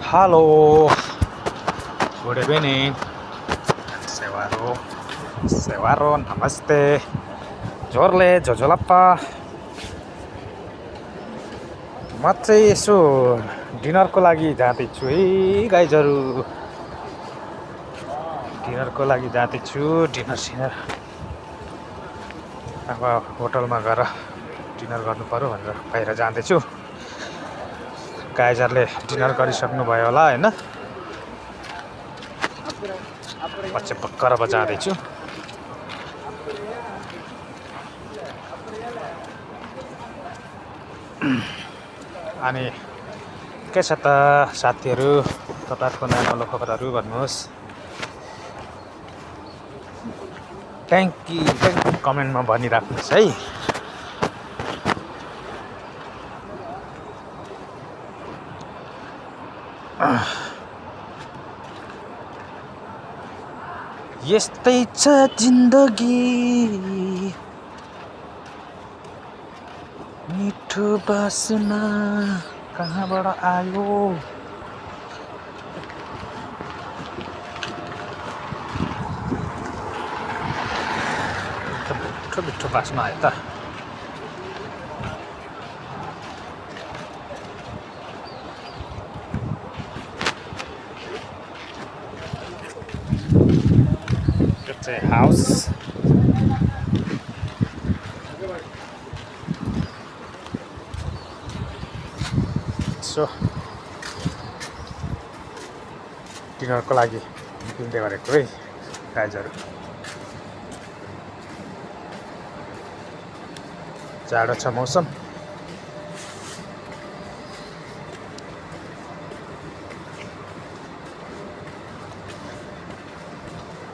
Halo, good evening. Sewaro, Sewaro, namaste. जोरले झोझोलप्पा म चाहिँ यसो डिनरको लागि जाँदैछु है गाइजहरू। डिनरको लागि जाँदैछु। डिनर सिनर अब होटलमा गएर डिनर गर्नु पर्यो भनेर बाहिर जाँदैछु। गाइजहरूले डिनर गरिसक्नु भयो होला हैन। म चाहिँ भर्खर अब जाँदैछु। अनि के छ त साथीहरू, तपाईहरुको नयाँ खबरहरू भन्नुहोस्। थ्याङ्क यू कमेन्टमा भनिराख्नुहोस् है। यस्तै छ जिन्दगी, मिठो बासना कहाँबाट आयो। मिठो मिठो बासना आयो त। यो चाहिँ हाउस। सो डिनरको लागि निक्लिँदै गरेको है गाइजहरू। जाडो छ मौसम।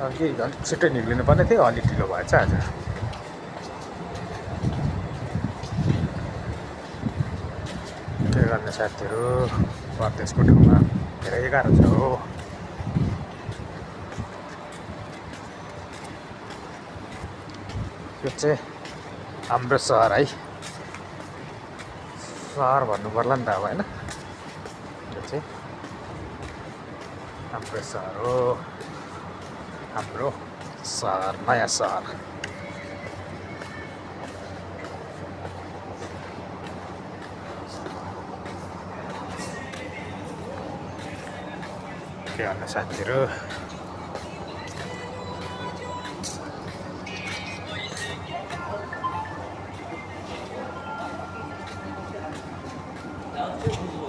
अघि अलिक छिट्टै निक्लिनु पर्ने थियो, अलिक ढिलो भएछ आज। के गर्ने साथीहरू, परदेशको ठाउँमा धेरै गाह्रो छ हो। यो चाहिँ हाम्रो सहर है। सहर भन्नु पर्ला नि त अब हैन। यो चाहिँ हाम्रो सहर हो। हाम्रो सहर, नयाँ सहर। के गर्ने साथीहरू,